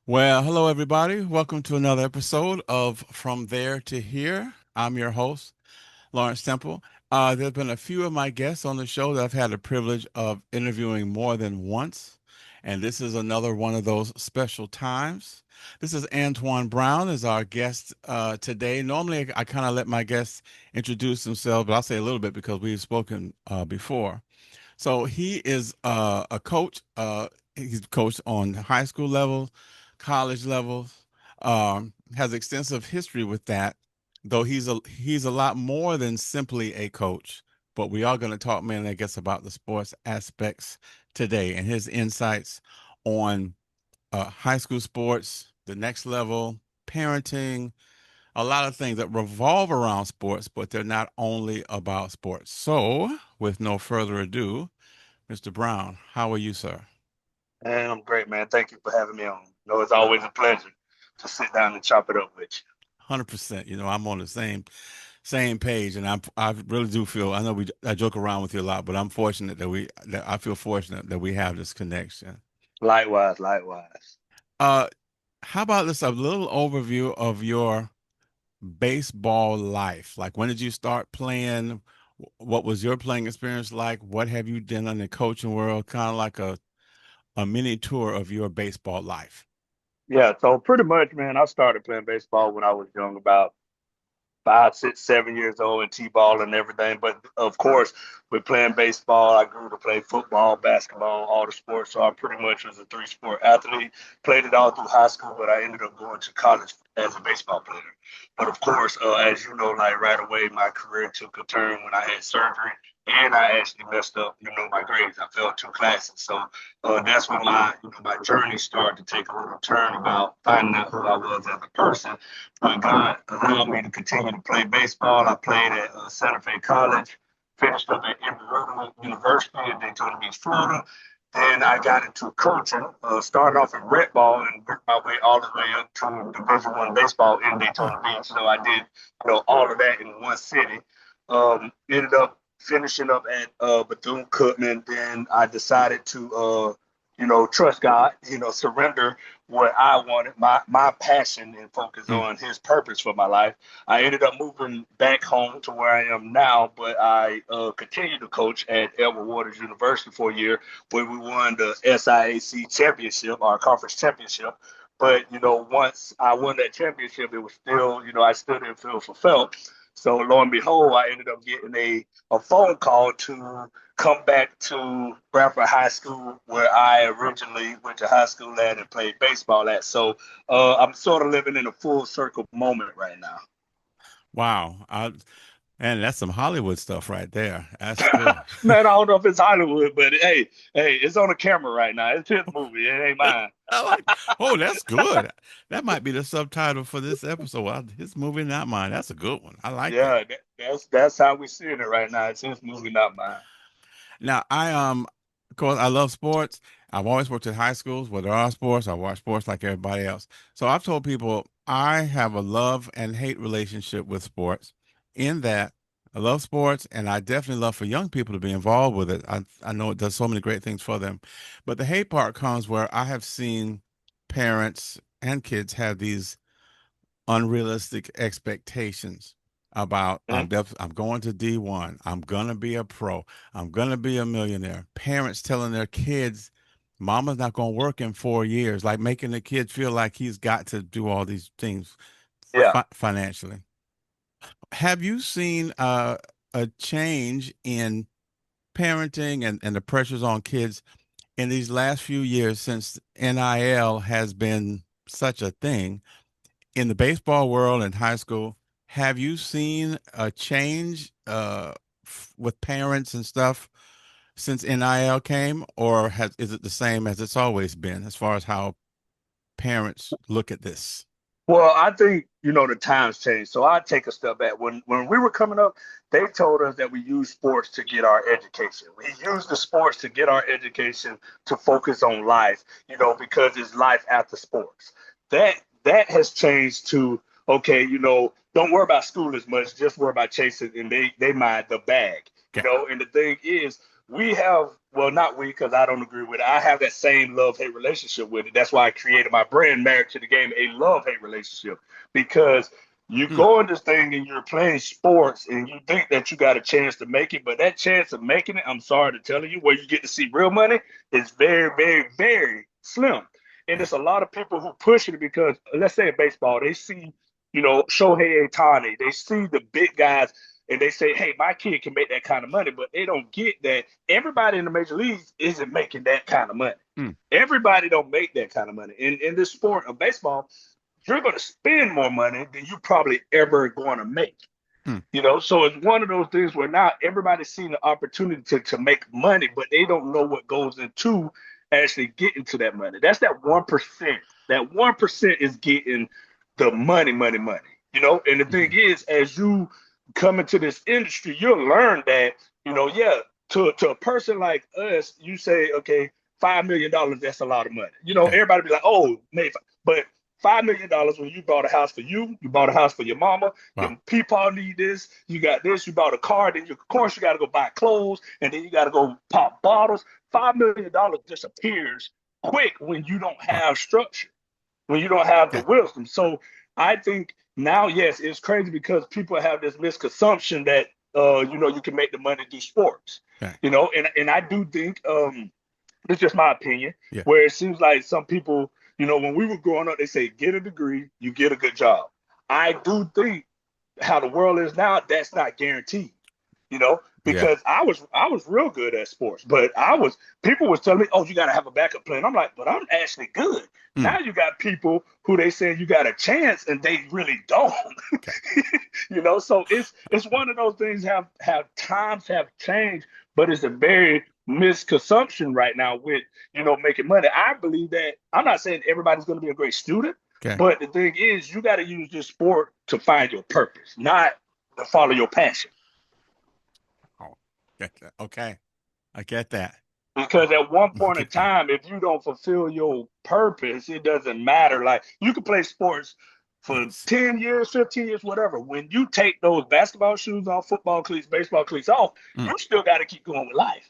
Well, hello everybody. Welcome to another episode of From There to Here. I'm your host, Lawrence Temple. There's been a few of my guests on the show that I've had the privilege of interviewing more than once, and this is another one of those special times. This is Antwan Brown as our guest today. Normally, I kind of let my guests introduce themselves, but I'll say a little bit because we've spoken before. So he is a coach. He's coached on high school level, college levels. Has extensive history with that. Though he's a lot more than simply a coach. But we are going to talk mainly, I guess, about the sports aspects today and his insights on high school sports, the next level, parenting, a lot of things that revolve around sports, but they're not only about sports. So, with no further ado, Mr. Brown, how are you, sir? Man, I'm great, man. Thank you for having me on. It's always a pleasure to sit down and chop it up with 100%. I'm on the same page, and I really do feel. I know I joke around with you a lot, but I'm fortunate that I feel fortunate that we have this connection. you. Likewise, likewise. Uh, how about this? A little overview of your baseball life. Like, when did you start playing? What was your playing experience like? What have you done in the coaching world? Kind of like a mini tour of your baseball life. Yeah, so pretty much, man, I started playing baseball when I was young, about 5, 6, 7 years old, and t-ball and everything. But of course, with playing baseball, I grew to play football, basketball, all the sports. So I pretty much was a three-sport athlete. Played it all through high school, but I ended up going to college as a baseball player. But of course, as you know, like right away, my career took a turn when I had surgery. And I actually messed up, my grades. I failed two classes. So that's when my journey started to take a little turn about finding out who I was as a person. But God allowed me to continue to play baseball. I played at Santa Fe College, finished up at Emory University in Daytona Beach, Florida. Then I got into coaching, started off in red ball and worked my way all the way up to Division I baseball in Daytona Beach. So I did, all of that in one city. Ended up finishing up at Bethune Cookman. Then I decided to, trust God, surrender what I wanted, my passion, and focus Hmm. on His purpose for my life. I ended up moving back home to where I am now, but I continued to coach at Edward Waters University for a year, where we won the SIAC championship, our conference championship. But once I won that championship, it was still, I still didn't feel fulfilled. So lo and behold, I ended up getting a phone call to come back to Bradford High School, where I originally went to high school at and played baseball at. So I'm sort of living in a full circle moment right now. Wow. And that's some Hollywood stuff right there. That's good. Man, I don't know if it's Hollywood, but hey, it's on the camera right now. It's his movie. It ain't mine. I like, oh, that's good. That might be the subtitle for this episode. His movie, not mine. That's a good one. I like that. Yeah, that's how we seeing it right now. It's his movie, not mine. Now, of course, I love sports. I've always worked at high schools where there are sports. I watch sports like everybody else. So I've told people I have a love and hate relationship with sports in that I love sports and I definitely love for young people to be involved with it. I know it does so many great things for them. But the hate part comes where I have seen parents and kids have these unrealistic expectations about Mhm. I'm going to D1, I'm gonna be a pro, I'm gonna be a millionaire. Parents telling their kids, "Mama's not gonna work in 4 years," like making the kid feel like he's got to do all these things Yeah. financially. Have you seen a change in parenting and the pressures on kids in these last few years since NIL has been such a thing? In the baseball world in high school, have you seen a change with parents and stuff since NIL came, or is it the same as it's always been as far as how parents look at this? Well, I think the times changed. So I take a step back. When we were coming up, they told us that we use sports to get our education. We use the sports to get our education to focus on life, because it's life after sports. That that has changed to okay, don't worry about school as much, just worry about chasing and they mind the bag. Okay. And the thing is, we have, well, not we, because I don't agree with it. I have that same love hate relationship with it. That's why I created my brand, Married to the Game, a love hate relationship. Because you Hmm. go in this thing and you're playing sports and you think that you got a chance to make it, but that chance of making it, I'm sorry to tell you, where you get to see real money is very, very, very slim. And Yeah. there's a lot of people who push it because, let's say in baseball, they see, Shohei Ohtani, they see the big guys and they say, hey, my kid can make that kind of money, but they don't get that everybody in the major leagues isn't making that kind of money. Hmm. Everybody don't make that kind of money. In this sport of baseball, you're going to spend more money than you probably ever going to make. Hmm. So it's one of those things where now everybody's seeing the opportunity to make money, but they don't know what goes into actually getting to that money. That's that 1%. That 1% is getting the money, money, money. And the thing Hmm. is, as you come into this industry, you'll learn that, yeah, to a person like us, you say, okay, $5 million, that's a lot of money. Okay. Everybody be like, oh, maybe, but $5 million when you bought a house for you bought a house for your mama, Wow. your people need this, you got this, you bought a car, then of course you got to go buy clothes, and then you got to go pop bottles. $5 million disappears quick when you don't Wow. have structure, when you don't have the Okay. wisdom. So I think now, yes, it's crazy because people have this misconception that you can make the money through sports. Okay. And I do think it's just my opinion, Yeah. where it seems like some people, when we were growing up, they say get a degree, you get a good job. I do think how the world is now, that's not guaranteed. Yeah. Because I was real good at sports, but people was telling me, oh, you got to have a backup plan. I'm like, but I'm actually good. Hmm. Now you got people who they say you got a chance, and they really don't. Okay. So it's one of those things have times have changed, but it's a very misconception right now with making money. I believe that I'm not saying everybody's going to be a great student, Okay. but the thing is, you got to use this sport to find your purpose, not to follow your passion. Oh, get that. Okay. I get that. Because at one I point in get that. time, if you don't fulfill your purpose, it doesn't matter. Like you can play sports for Yes. 10 years, 15 years, whatever. When you take those basketball shoes off, football cleats, baseball cleats off, Hmm. you still got to keep going with life.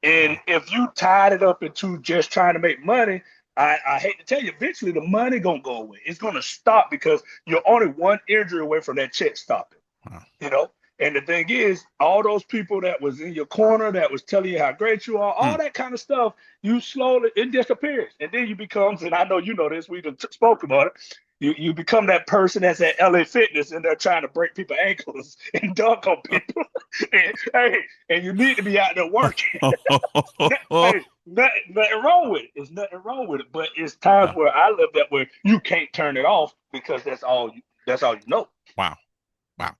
And Wow. if you tied it up into just trying to make money, I hate to tell you, eventually the money gonna go away. It's gonna stop because you're only one injury away from that check stopping Wow. you know. And the thing is, all those people that was in your corner, that was telling you how great you are, Hmm. all that kind of stuff, you slowly it disappears, and then you become, and I know you know this, we done spoke about it. You become that person that's at LA Fitness and they're trying to break people ankles and dunk on people. And, hey, and you need to be out there working. Hey, nothing wrong with it. There's nothing wrong with it. But it's times Yeah. where I live that where you can't turn it off because that's all you know. Wow. Wow.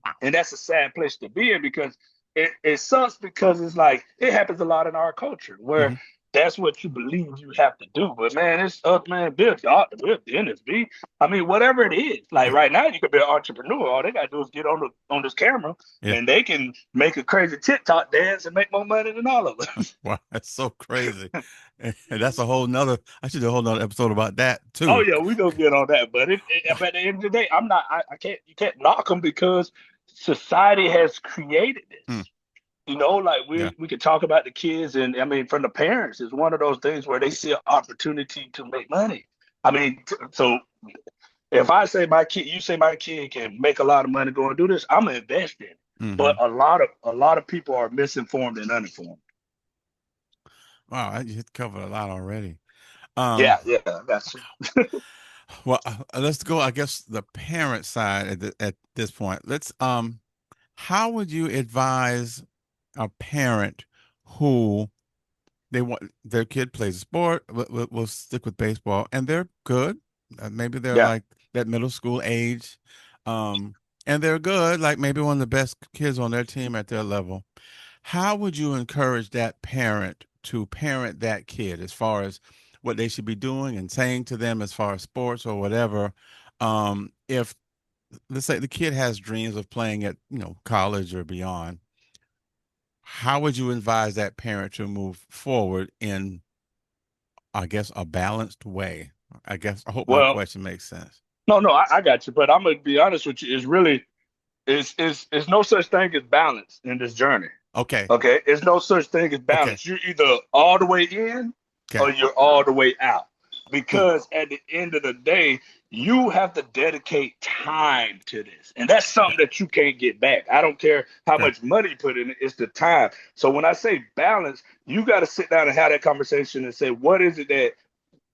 Wow. And that's a sad place to be in because it sucks because it's like it happens a lot in our culture where Hmm. that's what you believe you have to do. But man, it's up, man, build the NSB. I mean, whatever it is. Like Yeah. right now you could be an entrepreneur. All they gotta do is get on this camera Yeah. and they can make a crazy TikTok dance and make more money than all of us. Wow. That's so crazy. And that's a whole nother, I should do a whole nother episode about that Oh too. yeah, we gonna get on that. But at the end of the day, I'm not I can't you can't knock them because society has created Hmm. this. Like Yeah. we could talk about the kids, and I mean, from the parents, it's one of those things where they see an opportunity to make money. I mean, so if I say my kid, you say my kid can make a lot of money going do this, I'm gonna invest in it. But Hmm. a lot of people are misinformed and uninformed. Wow. I just covered a lot already. Um, Yeah, yeah, that's well, let's go, I guess, the parent side at this point. How would you advise a parent who they want their kid plays a sport, we'll stick with baseball, and they're good. Maybe they're yeah. like that middle school age, um, and they're good, like maybe one of the best kids on their team at their level. How would you encourage that parent to parent that kid as far as what they should be doing and saying to them as far as sports or whatever? If let's say the kid has dreams of playing at college or beyond, how would you advise that parent to move forward in, I guess, a balanced way? I guess I hope my Well, question makes sense. no, I got you, but I'm gonna be honest with you. It's really it's no such thing as balance in this journey. Okay. Okay, there's no such thing as Okay. balance. You're either all the way in Okay. or you're all the way out. Hmm. Because at the end of the day, you have to dedicate time to this. And that's something Okay. that you can't get back. I don't care how Okay. much money you put in it, it's the time. So when I say balance, you got to sit down and have that conversation and say, what is it that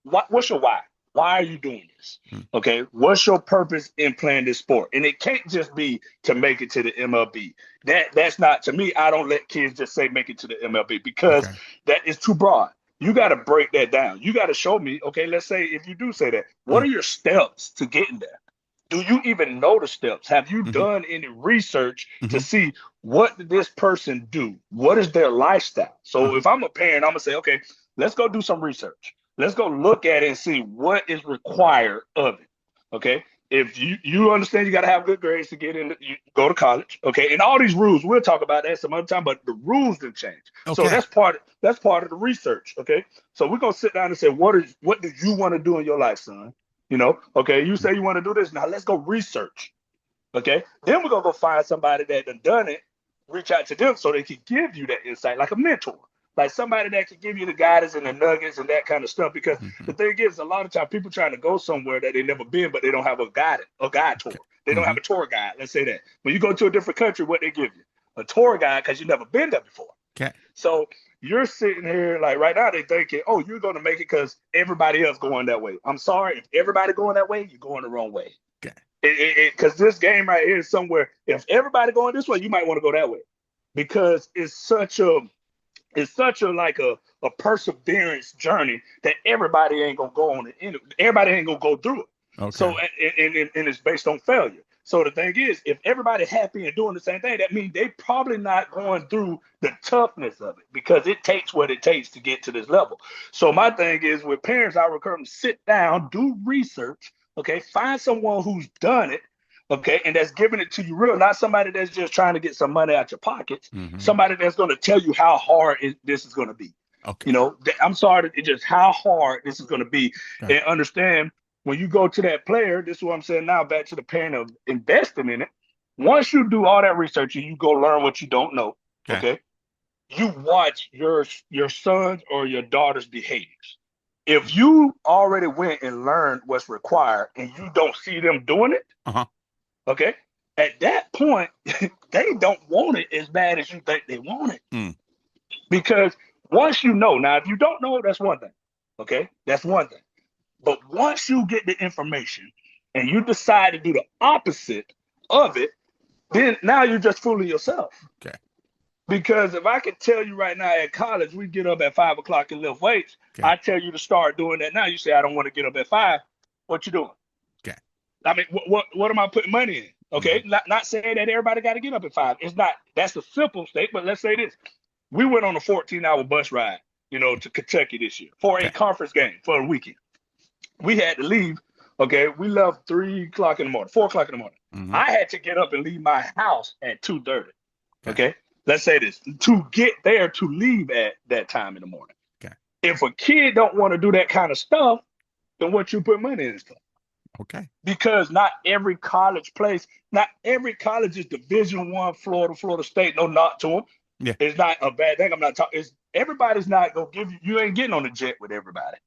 what's your why? Why are you doing this? Hmm. Okay, what's your purpose in playing this sport? And it can't just be to make it to the MLB. That's not to me. I don't let kids just say make it to the MLB because Okay. that is too broad. You got to break that down. You got to show me. Okay, let's say if you do say that, what Hmm. are your steps to getting there? Do you even know the steps? Have you Hmm. done any research to Hmm. see what did this person do? What is their lifestyle? So Hmm. if I'm a parent, I'm gonna say, okay, let's go do some research. Let's go look at it and see what is required of it. Okay. If you understand you got to have good grades to get in, you go to college. Okay. And all these rules, we'll talk about that some other time, but the rules didn't change. So Okay. that's part of the research. Okay. So we're gonna sit down and say, what do you want to do in your life, son? Okay, you say you want to do this. Now let's go research. Okay. Then we're gonna go find somebody that done it, reach out to them so they can give you that insight, like a mentor, like somebody that can give you the guidance and the nuggets and that kind of stuff. Because the Hmm. thing is, a lot of times people trying to go somewhere that they never been, but they don't have a guide tour. Okay. They don't Hmm. have a tour guide. Let's say that when you go to a different country, what they give you a tour guide because you never been there before. Okay. So you're sitting here like right now they thinking, oh, you're gonna make it because everybody else going that way. I'm sorry, if everybody going that way, you're going the wrong way. Okay. Because this game right here is somewhere. If everybody going this way, you might want to go that way because it's such a like a perseverance journey that everybody ain't gonna go on it. Everybody ain't gonna go through it. Okay. So and it's based on failure. So the thing is, if everybody happy and doing the same thing, that means they probably not going through the toughness of it because it takes what it takes to get to this level. So my thing is with parents, I recommend them sit down, do research, okay, find someone who's done it, okay, and that's giving it to you real, not somebody that's just trying to get some money out your pockets, Hmm. somebody that's going to tell you how hard this is going to be. Okay. I'm sorry, it's just how hard this is going to be, Okay. and understand when you go to that player. This is what I'm saying now. Back to the parent of investing in it. Once you do all that research and you go learn what you don't know, Okay. okay, you watch your sons or your daughter's behaviors. If you already went and learned what's required and you don't see them doing it, Uh-huh. okay, at that point, they don't want it as bad as you think they want it. Mm. Because once you know, now if you don't know, that's one thing. Okay, that's one thing. But once you get the information and you decide to do the opposite of it, then now you're just fooling yourself. Okay. Because if I could tell you right now at college, we get up at 5 o'clock and lift weights, Okay. I tell you to start doing that now. You say, I don't want to get up at 5. What you doing? Okay. I mean, what am I putting money in? Okay, Hmm. not saying that everybody got to get up at 5. It's not. That's a simple statement. Let's say this: we went on a 14-hour bus ride, to Kentucky this year for a Okay. conference game for a weekend. We had to leave. Okay, we left 3 o'clock in the morning, 4 o'clock in the morning. Hmm. I had to get up and leave my house at 2:30. Okay. Okay, let's say this to get there to leave at that time in the morning. Okay. If a kid don't want to do that kind of stuff, then what you put money in stuff? Okay. Because not every college is Division 1, Florida State. No, not to them. Yeah. It's not a bad thing. I'm not talking. Everybody's not gonna give you. You ain't getting on the jet with everybody.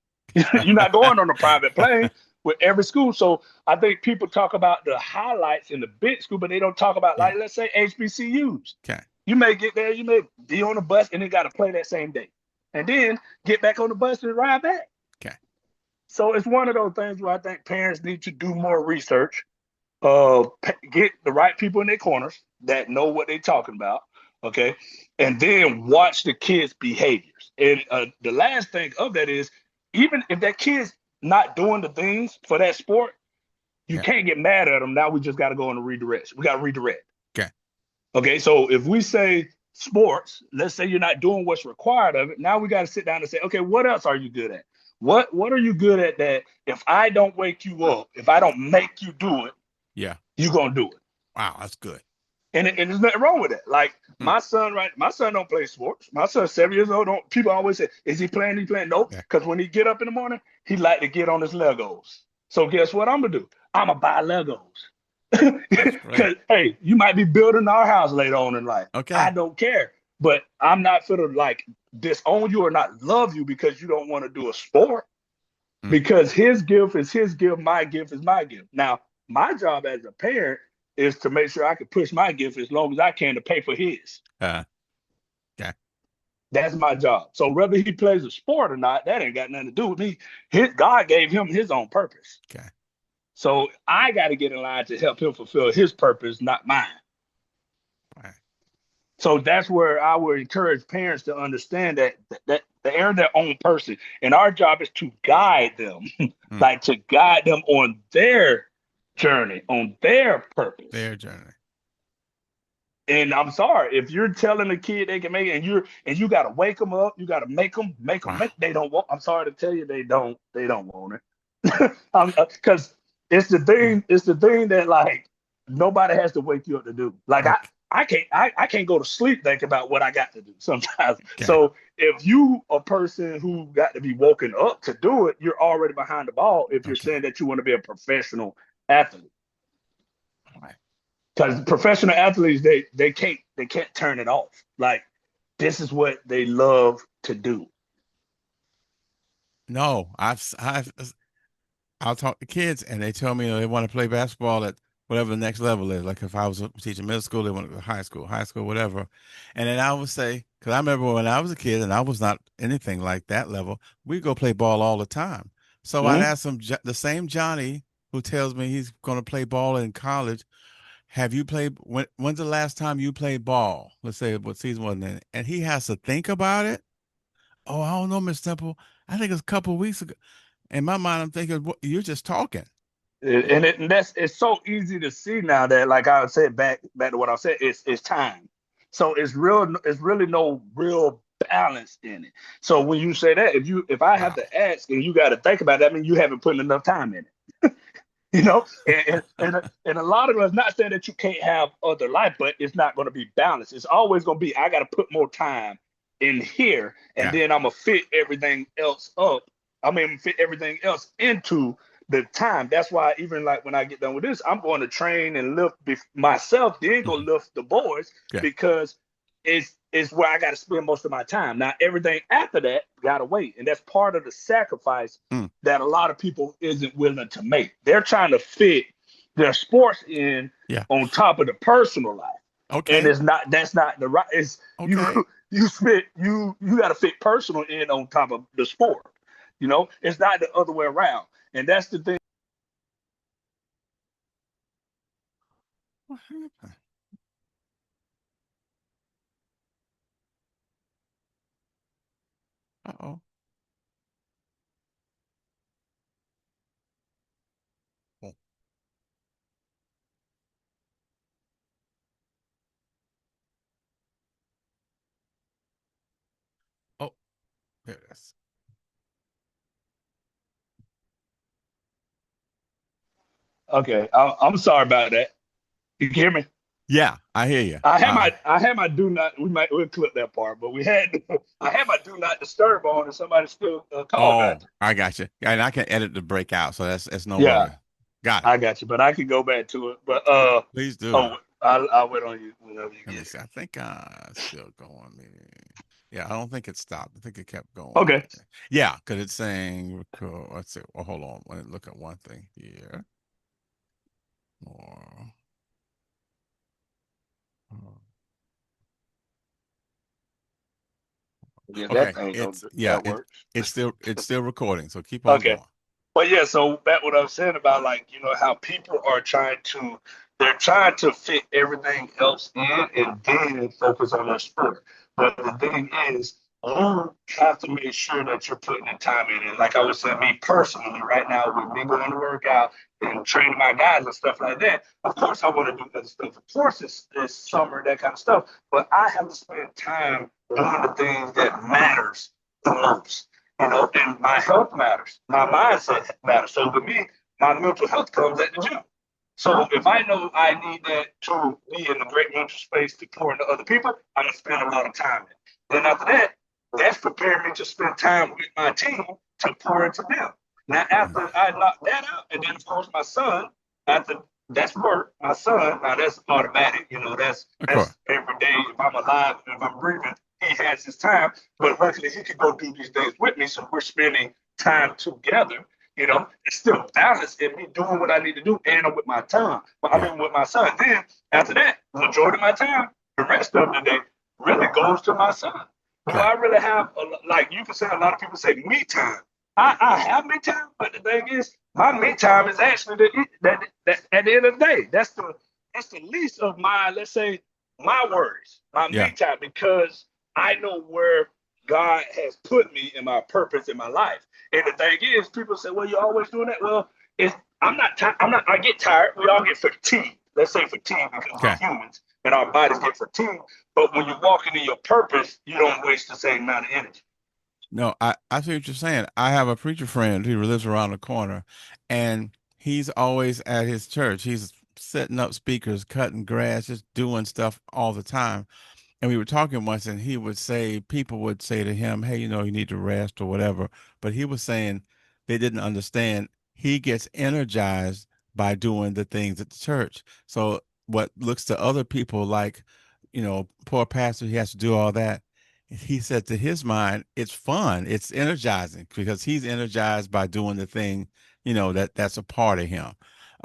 You're not going on a private plane with every school. So I think people talk about the highlights in the big school, but they don't talk about, Yeah. like, let's say HBCUs. Okay. You may get there, you may be on the bus and then got to play that same day, and then get back on the bus and ride back. Okay. So it's one of those things where I think parents need to do more research, get the right people in their corners that know what they're talking about, okay, and then watch the kids' behaviors. And the last thing of that is, even if that kid's not doing the things for that sport, you Yeah. can't get mad at them. Now we just got to go in the redirect. We got to redirect. Okay. Okay, so if we say sports, let's say you're not doing what's required of it. Now we got to sit down and say, okay, what else are you good at? What are you good at that if I don't wake you up, if I don't make you do it, Yeah. you're gonna do it? Wow, that's good. And there's nothing wrong with that. Like Mm. my son don't play sports. My son's 7 years old. Don't People always say, is he playing? He playing? Nope. Yeah. Because when he get up in the morning, he like to get on his Legos. So guess what I'm gonna do? I'm gonna buy Legos. That's great. Because hey, you might be building our house later on in life. I Okay. don't care. but I'm not gonna like disown you or not love you because you don't want to do a sport. Mm. Because his gift is his gift, my gift is my gift. Now, my job as a parent is to make sure I can push my gift as long as I can to pay for his. Uh, okay. That's my job. So whether he plays a sport or not, that ain't got nothing to do with me. His God gave him his own purpose. Okay. So I got to get in line to help him fulfill his purpose, not mine. Right. So that's where I would encourage parents to understand that they're their own person, and our job is to guide them, Mm. like to guide them on their journey, on their purpose. Their journey. And I'm sorry if you're telling a kid they can make it, and you got to wake them up, you got to Wow. make. They don't want. I'm sorry to tell you, they don't want it. Because it's the thing that like nobody has to wake you up to do. Like Okay. I can't go to sleep thinking about what I got to do sometimes. Okay. So if you a person who got to be woken up to do it, you're already behind the ball. If you're Okay. saying that you want to be a professional athlete, Right. because professional athletes they can't turn it off. Like this is what they love to do. No, I'll talk to kids and they tell me they want to play basketball at whatever the next level is. Like if I was teaching middle school, they want to go to high school, whatever. And then I would say, because I remember when I was a kid and I was not anything like that level, we go play ball all the time. So I'd Mm-hmm. ask them, the same Johnny who tells me he's going to play ball in college, have you played, when's the last time you played ball? Let's say what season was in. And he has to think about it. Oh, I don't know, Miss Temple. I think it's a couple of weeks ago. In my mind, I'm thinking, you're just talking. And that's it's so easy to see now that like I said back to what I said, it's time. So it's really no real balance in it. So when you say that, if I have Wow. to ask and you got to think about that, I mean you haven't put enough time in it. You know, and a lot of us not saying that you can't have other life, but it's not going to be balanced. It's always going to be I got to put more time in here, and Got it. then I'm gonna fit everything else up. I mean, fit everything else into the time. That's why even like when I get done with this, I'm going to train and lift myself, then go Mhm. lift the boys Yeah. because it's where I got to spend most of my time. Now everything after that gotta wait, and that's part of the sacrifice Mm. that a lot of people isn't willing to make. They're trying to fit their sports in Yeah. on top of the personal life, and Okay. it's not. That's not the right. It's you. Okay. You got to fit personal in on top of the sport. You know, it's not the other way around, and that's the thing. What happened? Uh-oh. Oh, oh, there it is. Okay, I'm sorry about that. You can hear me? Yeah, I hear you. I had my do not. We'll clip that part, but we had I had my do not disturb on, and somebody still called Oh, back. I got you. And I can edit the break out, so that's no Yeah, worry. Got it. I got you, but I can go back to it. But Please do. oh, I'll wait on you whenever you Let me get see. I think it's still going. Yeah, I don't think it stopped. I think it kept it. going. Okay. Yeah, because it's saying record. Let's see. Well, hold on. Let me look at one thing here. More. Yeah, that Okay, thing don't it's yeah, that works. it's still recording. So keep on Okay. going. But yeah, so back what I was saying about like, you know, how people are they're trying to fit everything else in and then focus on their sport. But the thing is, you have to make sure that you're putting the time in. And like I was saying, me personally, right now, with me going to work out and training my guys and stuff like that, of course I want to do other stuff. Of course it's summer, that kind of stuff. But I have to spend time doing the things that matters the most. You know, and my health matters. My mindset matters. So to me, my mental health comes at the gym. So if I know I need that to be in a great mental space to pour into other people, I'm gonna spend a lot of time in it. Then after that, that's preparing me to spend time with my team to pour into them. Now Mm. after I knock that out, and then of course my son, after that's for my son. Now that's automatic, That's Of course. that's every day. If I'm alive, if I'm breathing, he has his time. But luckily, he can go do these things with me, so we're spending time together. It's still balance in me doing what I need to do, and I'm with my son. But I Yeah. mean, with my son. Then after that, the majority of my time, the rest of the day, really goes to my son. Do Okay. I really have like you can say? A lot of people say me time. I have me time, but the thing is, my me time is actually that at the end of the day, that's the least of my, let's say, my worries, my Yeah. me time, because I know where God has put me in my purpose in my life. And the thing is, people say, "Well, you're always doing that." Well, it's I'm not. I'm not. I get tired. We all get fatigued. Let's say fatigued because we're Okay. humans and our bodies get fatigued. But when you're walking in your purpose, you don't waste the same amount of energy. No, I see what you're saying. I have a preacher friend who lives around the corner, and he's always at his church. He's setting up speakers, cutting grass, just doing stuff all the time. And we were talking once, and he would say, people would say to him, "Hey, you need to rest or whatever." But he was saying they didn't understand. He gets energized by doing the things at the church. So what looks to other people like, poor pastor, he has to do all that. He said to his mind, it's fun, it's energizing because he's energized by doing the thing, that's a part of him.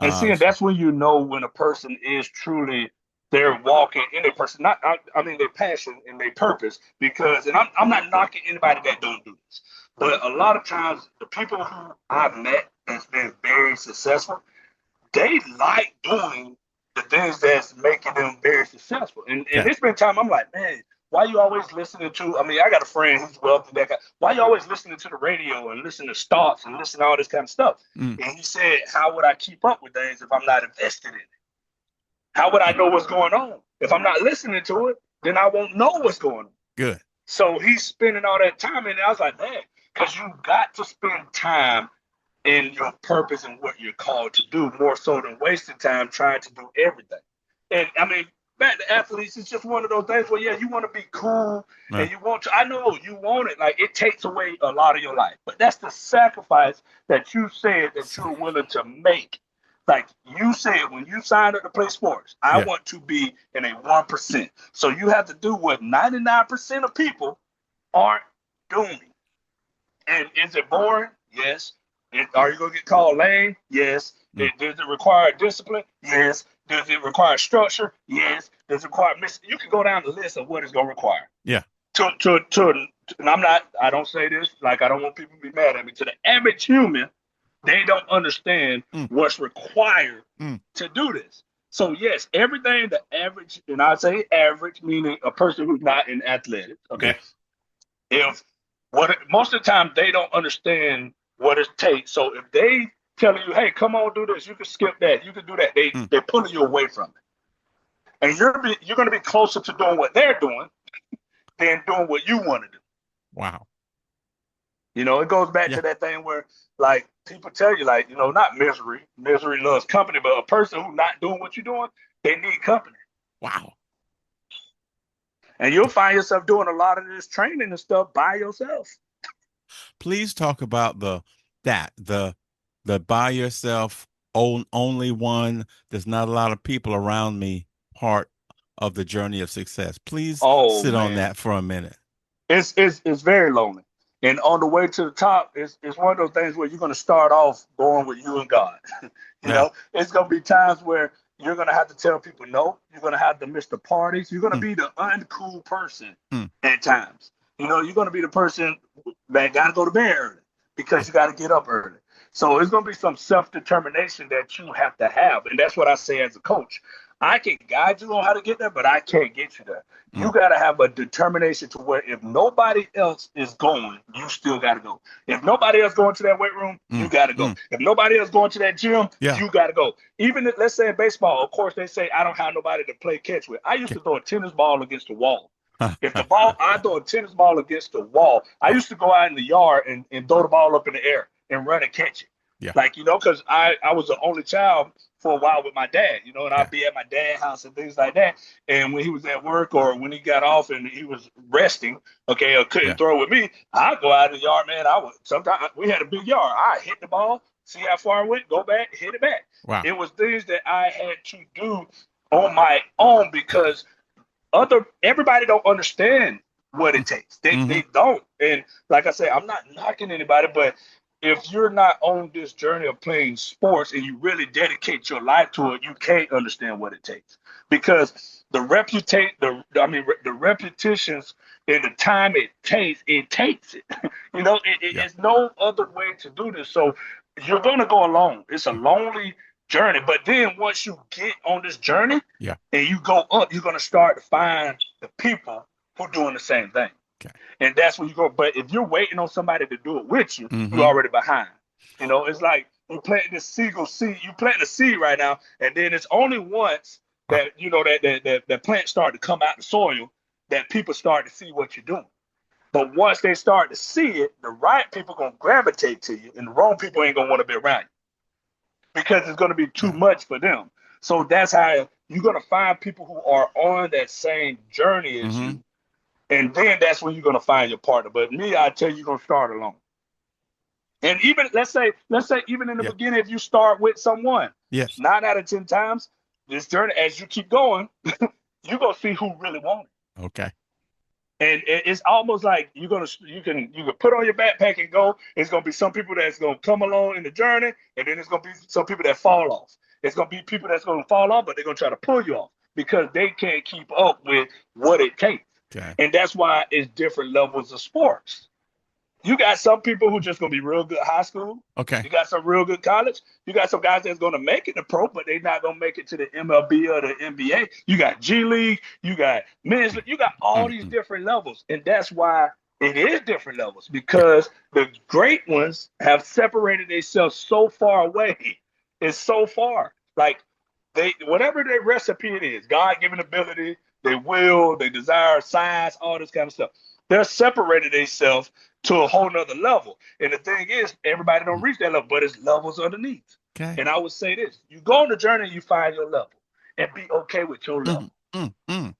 And see, and So, that's when you know when a person is truly they're walking in their person, not I mean their passion and their purpose. Because, and I'm not knocking anybody that don't do this, but a lot of times the people who I've met that's been very successful, they like doing the things that's making them very successful. And okay. it's been time I'm like, man, why you always listening to? I mean, I got a friend who's wealthy. That guy. Why you always listening to the radio and listening to stocks and listening to all this kind of stuff? Mm, And he said, how would I keep up with things if I'm not invested in it? How would I mm, know what's going on? If I'm not listening to it, then I won't know what's going on. good. So he's spending all that time, and I was like, man, because you got to spend time in your purpose and what you're called to do, more so than wasting time trying to do everything. And I mean, back to athletes, it's just one of those things where, yeah, you want to be cool Uh, and you want to, I know you want it, like it takes away a lot of your life, but that's the sacrifice that you said that you're willing to make. Like you said, when you signed up to play sports, I yeah. want to be in a 1%. So you have to do what 99% of people aren't doing. And is it boring? Yes. Are you going to get called lame? Yes. Mm, Does it require discipline? Yes. Does it require structure? Yes. Does it require You can go down the list of what it's going to require. yeah. And I don't say this like I don't want people to be mad at me. To the average human, they don't understand Mm, what's required mm, to do this. So yes, everything the average, and I say average meaning a person who's not in athletics, yeah. okay, if what most of the time they don't understand what it takes. So if they telling you, hey, come on, do this, you can skip that, you can do that, Mm, they're pulling you away from it. And you're going to be closer to doing what they're doing than doing what you want to do. wow. It goes back Yeah. to that thing where like people tell you like, not misery loves company, but a person who's not doing what you're doing, they need company. Wow. And you'll find yourself doing a lot of this training and stuff by yourself. Please talk about the by yourself only one. There's not a lot of people around me part of the journey of success. Please Oh sit on man. that for a minute. It's very lonely. And on the way to the top, it's one of those things where you're going to start off going with you and God. Yeah. It's going to be times where you're going to have to tell people no. You're going to have to miss the parties. You're going to Mm, be the uncool person mm, at times. You're going to be the person that got to go to bed early yeah. because you got to get up early. So it's going to be some self determination that you have to have. And that's what I say as a coach. I can guide you on how to get there, but I can't get you there. You Mm, got to have a determination to where if nobody else is going, you still got to go. If nobody else going to that weight room, you mm, got to go. mm, If nobody else going to that gym, yeah. you got to go. Even if, let's say in baseball, of course they say I don't have nobody to play catch with. I used Okay. to throw a tennis ball against the wall. If the ball, I throw a tennis ball against the wall. I Yeah. used to go out in the yard and throw the ball up in the air and run and catch it. Yeah. Like, because I was the only child for a while with my dad, and Okay. I'd be at my dad's house and things like that. And when he was at work or when he got off and he was resting, okay, or couldn't Yeah. throw with me, I'd go out in the yard, man. I would sometimes we had a big yard. I hit the ball, See how far I went? Go back, hit it back. Wow. It was things that I had to do on my own because everybody don't understand what it takes. They Mm-hmm. don't. And like I said, I'm not knocking anybody, but if you're not on this journey of playing sports and you really dedicate your life to it, you can't understand what it takes because the repetitions and the time it takes it. Yeah. It's no other way to do this. So you're gonna go alone. It's a lonely journey, but then once you get on this journey Yeah. and you go up, you're gonna start to find the people who are doing the same thing. Okay. And that's where you go. But if you're waiting on somebody to do it with you, you're Mm-hmm. already behind. It's like you're planting this seagull seed. You plant a seed right now, and then it's only once Wow. that that plant start to come out the soil that people start to see what you're doing. But once they start to see it, the right people gonna gravitate to you, and the wrong people ain't gonna want to be around you because it's gonna be too Yeah. much for them. So that's how you're gonna find people who are on that same journey as Mm-hmm. you, and then that's when you're gonna find your partner. But me, I tell you, you're gonna start alone. And even let's say even in the Yeah. beginning, if you start with someone, Yes. 9 out of 10 times, this journey, as you keep going, you're gonna see who really wants it. Okay. And it's almost like you can put on your backpack and go. It's gonna be some people that's gonna come along in the journey, and then it's gonna be some people that fall off. It's gonna be people that's gonna fall off, but they're gonna try to pull you off because they can't keep up with what it takes. Okay. And that's why it's different levels of sports. You got some people who just gonna be real good high school. Okay. You got some real good college. You got some guys that's gonna make it to pro, but they're not gonna make it to the MLB or the NBA. You got G League. You got men's. You got all these Mm-hmm. different levels, and that's why it is different levels Yeah. because the great ones have separated themselves so far away. It's so far. Like they whatever their recipe it is, God given ability, they will, they desire, science, all this kind of stuff. They're separated themselves to a whole nother level. And the thing is, everybody don't reach that level, but it's levels underneath. Okay. And I would say this: you go on the journey, you find your level, and be okay with your Mm-hmm. level. Mm-hmm.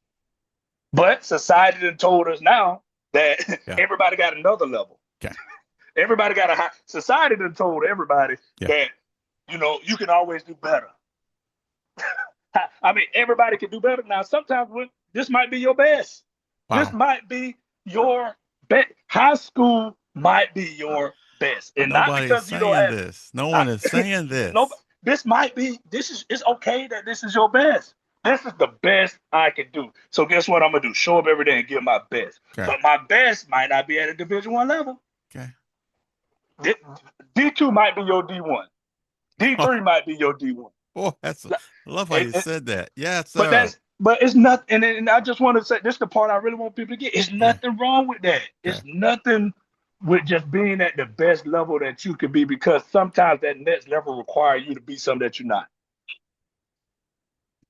But society done told us now that Yeah. everybody got another level. Okay. Everybody got a high. Society done told everybody Yeah. that you can always do better. I mean, everybody can do better. Now, sometimes this might be your best. This Wow. might be your best. High school might be your best, But and not nobody's because you don't saying have. this. No I, one is saying no, this. this might be. This is. It's okay that this is your best. This is the best I can do. So guess what I'm gonna do? Show up every day and give my best. Okay. But my best might not be at a Division 1 level. Okay. D2 might be your D1. D3 might be your D1. Oh, I love how you said that. Yes, But sir. it's not, and I just want to say this is the part I really want people to get. It's Yeah. nothing wrong with that. Okay. It's nothing with just being at the best level that you could be because sometimes that next level requires you to be something that you're not.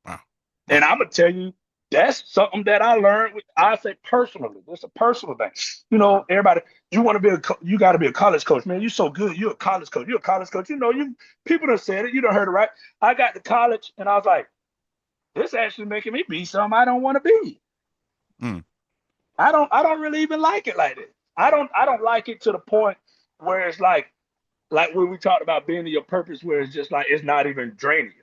Wow. And Wow. I'm gonna tell you, that's something that I learned. I say personally, it's a personal thing. Everybody, you got to be a college coach, man. You're so good. You're a college coach. You're a college coach. You people have said it. You don't heard it right. I got to college and I was like, this actually making me be something I don't want to be. Mm. I don't really even like it like this. I don't like it to the point where it's like when we talked about being in your purpose, where it's just like it's not even draining you.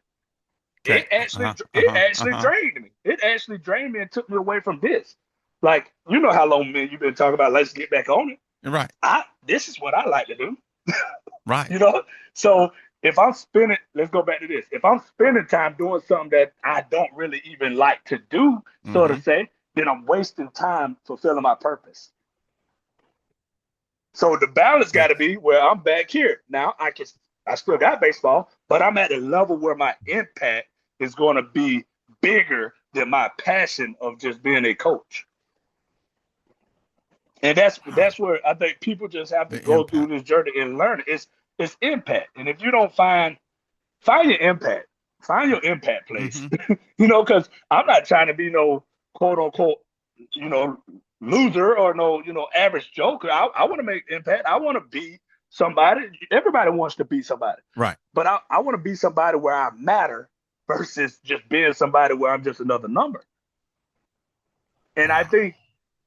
Okay. It actually drained me. It actually drained me and took me away from this. Like how long, man, you've been talking about. Let's get back on it. Right. This is what I like to do. Right. So if I'm spending, let's go back to this. If I'm spending time doing something that I don't really even like to do, so Mm-hmm. to say, then I'm wasting time fulfilling my purpose. So the balance got Yes. to be where I'm back here. Now I still got baseball, but I'm at a level where my impact is going to be bigger than my passion of just being a coach. And Wow. that's where I think people just have to The go through impact. this journey and learn it. It's impact. And if you don't find your impact, find your impact place. Mm-hmm. Because I'm not trying to be no quote unquote, you know, loser or no, average joker. I want to make impact. I want to be somebody. Everybody wants to be somebody, Right. but I want to be somebody where I matter versus just being somebody where I'm just another number. And I Wow. think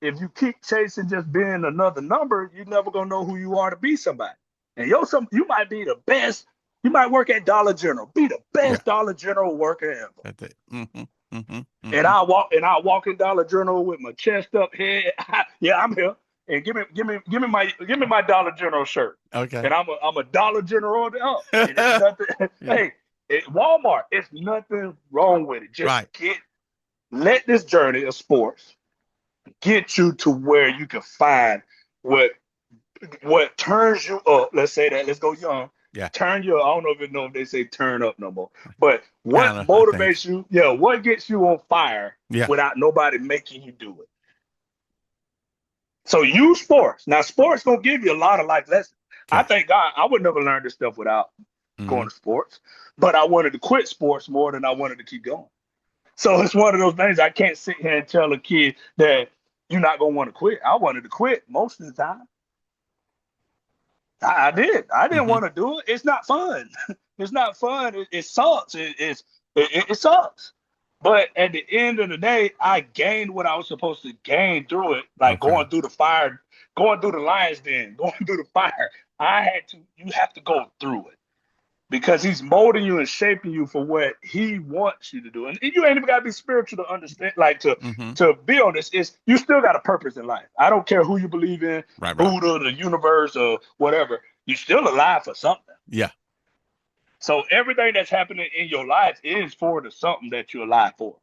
if you keep chasing just being another number, you're never gonna know who you are to be somebody. And you might be the best You might work at Dollar General, be the Yeah. best Dollar General worker ever. That's it. Mm-hmm. And Mm-hmm. I walk in Dollar General with my chest up, head. Yeah, I'm here. And give me my Dollar General shirt. Okay. And I'm a Dollar General up. And it's nothing. Yeah. Hey, Walmart, it's nothing wrong with it. Just Right. let this journey of sports get you to where you can find what what turns you up. Let's say that. Let's go young. Yeah. Turn you. I don't know if they say turn up no more. But what Kind of, I think. motivates you? Yeah, what gets you on fire Yeah. without nobody making you do it? So use sports. Now, sports gonna give you a lot of life lessons. I Okay. thank God I would never learn this stuff without Mm-hmm. going to sports. But I wanted to quit sports more than I wanted to keep going. So it's one of those things I can't sit here and tell a kid that you're not gonna want to quit. I wanted to quit most of the time. I did. I didn't Mm-hmm. want to do it. It's not fun. It's not fun. It sucks. It sucks. But at the end of the day, I gained what I was supposed to gain through it, like Okay. going through the fire, going through the lion's den, going through the fire. I had to. You have to go through it because he's molding you and shaping you for what he wants you to do. And you ain't even got to be spiritual to understand, like to Mm-hmm. to be on this. Is you still got a purpose in life. I don't care who you believe in, Right. Right. Buddha, the universe, or whatever. You're still alive for something. Yeah. So everything that's happening in your life is for the something that you're alive for.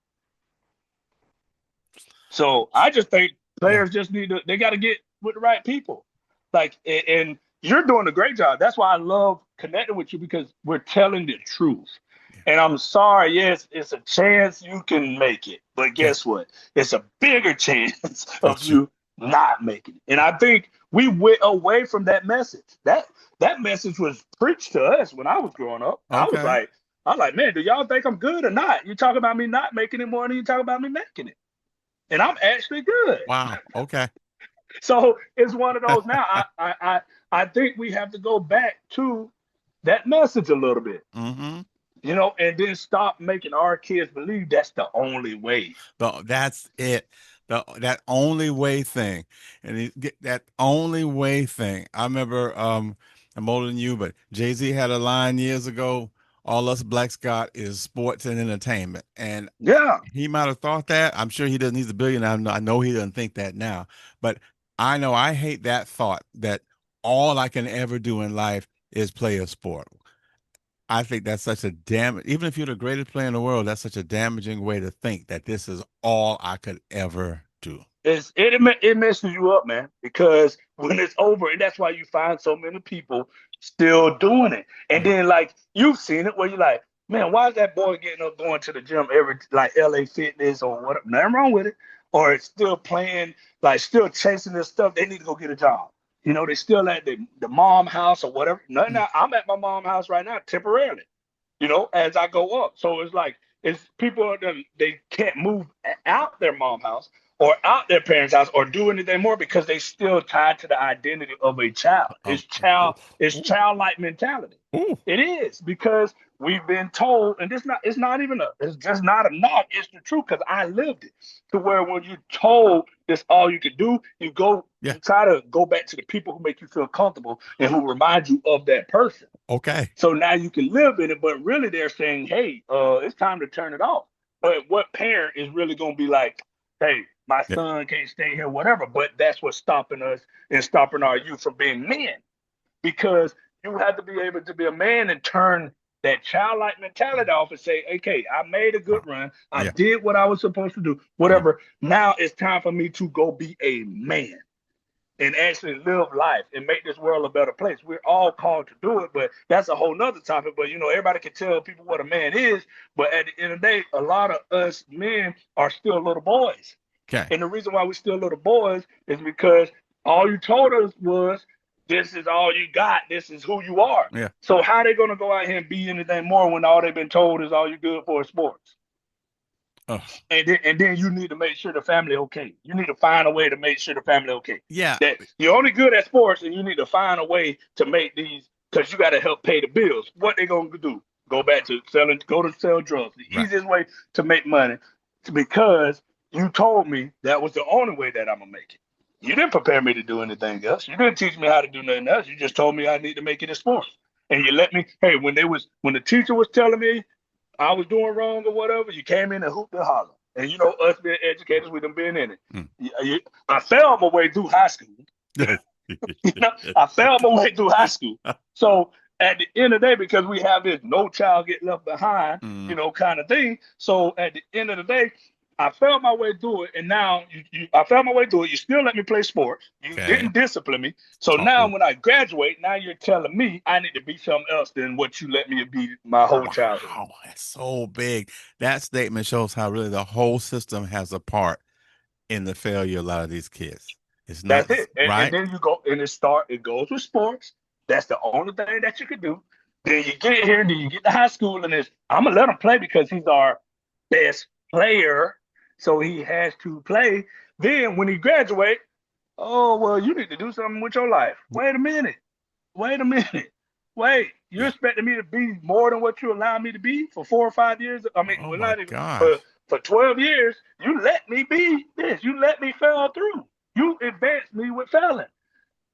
So I just think Yeah. players just need to they got to get with the right people. Like and you're doing a great job. That's why I love connecting with you because we're telling the truth. Yeah. And I'm sorry, yes, it's a chance you can make it. But Okay. guess what? It's a bigger chance of That's true. you not making it. And I think we went away from that message. That message was preached to us when I was growing up. Okay. I was like, man, do y'all think I'm good or not? You talk about me not making it more than you talk about me making it. And I'm actually good. Wow. Okay. So it's one of those now. I think we have to go back to that message a little bit, Mm-hmm. and then stop making our kids believe that's the only way. That's it. That only way thing, and that only way thing. I remember. I'm older than you, but Jay-Z had a line years ago. All us blacks got is sports and entertainment, and Yeah, he might have thought that. I'm sure he doesn't. He's a billionaire. I know he doesn't think that now, but I know I hate that thought that all I can ever do in life is play a sport. I think that's such a even if you're the greatest player in the world, that's such a damaging way to think that this is all I could ever do. it messes you up, man, because when it's over, and that's why you find so many people still doing it. And Yeah. then like you've seen it where you're like, man, why is that boy getting up going to the gym every like LA Fitness or whatever? Nothing wrong with it. Or it's still playing, like still chasing this stuff. They need to go get a job. They still at the mom house or whatever. Nothing. Mm. I'm at my mom house right now temporarily. As I go up. So it's like it's people they can't move out their mom house or out their parents' house or do anything more because they still tied to the identity of a child. Oh, It's ooh, childlike mentality. ooh, It is because we've been told, and it's just not a knock. It's the truth because I lived it. To where when you told this all you could do, yeah. you try to go back to the people who make you feel comfortable and who remind you of that person. Okay. So now you can live in it, but really they're saying, hey, it's time to turn it off. But what parent is really going to be like, hey, my Yeah. son can't stay here, whatever. But that's what's stopping us and stopping our youth from being men because you have to be able to be a man and turn that childlike mentality off and say, okay, I made a good Wow. run. I Yeah. did what I was supposed to do, Yeah. whatever. Now it's time for me to go be a man and actually live life and make this world a better place. We're all called to do it, but that's a whole nother topic. But everybody can tell people what a man is, but at the end of the day, a lot of us men are still little boys. Okay. And the reason why we're still little boys is because all you told us was this is all you got, this is who you are. Yeah. So how are they gonna go out here and be anything more when all they've been told is all you good for is sports? Oh, And then you need to make sure the family okay. You need to find a way to make sure the family okay. yeah. That you're only good at sports, and you need to find a way to make these because you got to help pay the bills. What they gonna do? Go back to selling, go to sell drugs. The Right. easiest way to make money, because you told me that was the only way that I'm gonna make it. You didn't prepare me to do anything else. You didn't teach me how to do nothing else. You just told me I need to make it in sports. and you let me. Hey, when the teacher was telling me I was doing wrong or whatever, you came in and hooped and hollered. And you know, us being educators, we done been in it. Mm. I failed my way through high school. You know, I failed my way through high school. So at the end of the day, because we have this no child get left behind, Mm. kind of thing. So at the end of the day, I felt my way through it, and now I felt my way through it. You still let me play sports. You Okay. didn't discipline me. So Talk. now, when I graduate, now you're telling me I need to be something else than what you let me be my whole childhood. Wow, that's so big. That statement shows how really the whole system has a part in the failure of a lot of these kids. It's not That's it. And right. then you go and it goes with sports. That's the only thing that you could do. Then you get here, then you get to high school, and it's I'm gonna let him play because he's our best player, so he has to play. Then when he graduates, oh well, you need to do something with your life. Wait a minute. Wait a minute. Wait, you're Yeah. expecting me to be more than what you allow me to be for 4 or 5 years? I mean, Oh well, my not even gosh. for 12 years. You let me be this. You let me fail through. You advanced me with failing.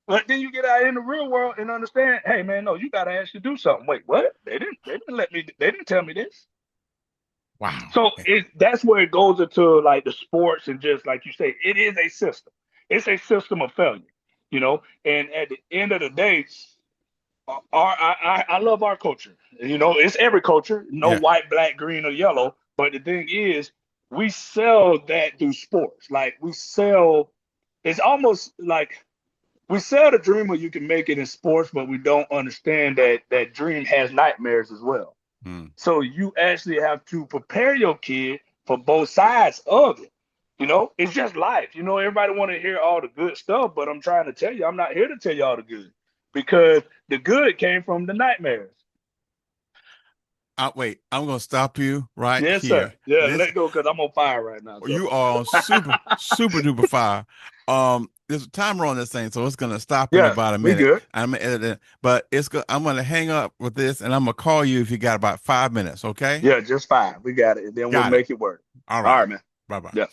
But then you get out in the real world and understand, hey man, no, you gotta actually do something. Wait, what? They didn't let me they didn't tell me this. Wow. So that's where it goes into like the sports and just like you say, it is a system. It's a system of failure. And at the end of the day, I love our culture. It's every culture, no Yeah. white, black, green, or yellow. But the thing is, we sell that through sports. Like we sell, it's almost like we sell the dream where you can make it in sports, but we don't understand that that dream has nightmares as well. Mm. So you actually have to prepare your kid for both sides of it. It's just life. Everybody want to hear all the good stuff, but I'm trying to tell you, I'm not here to tell you all the good because the good came from the nightmares. Wait, I'm gonna stop you right Yes, sir. here. Yeah, This let go because I'm on fire right now. So you are on super duper fire. There's a timer on this thing, so it's gonna stop in yeah, about a we minute. good. I'm gonna edit it, but I'm gonna hang up with this, and I'm gonna call you if you got about 5 minutes. Okay? Yeah, just fine. We got it. And then we'll Got it. make it work. All All right. right, man. Bye bye. Yeah.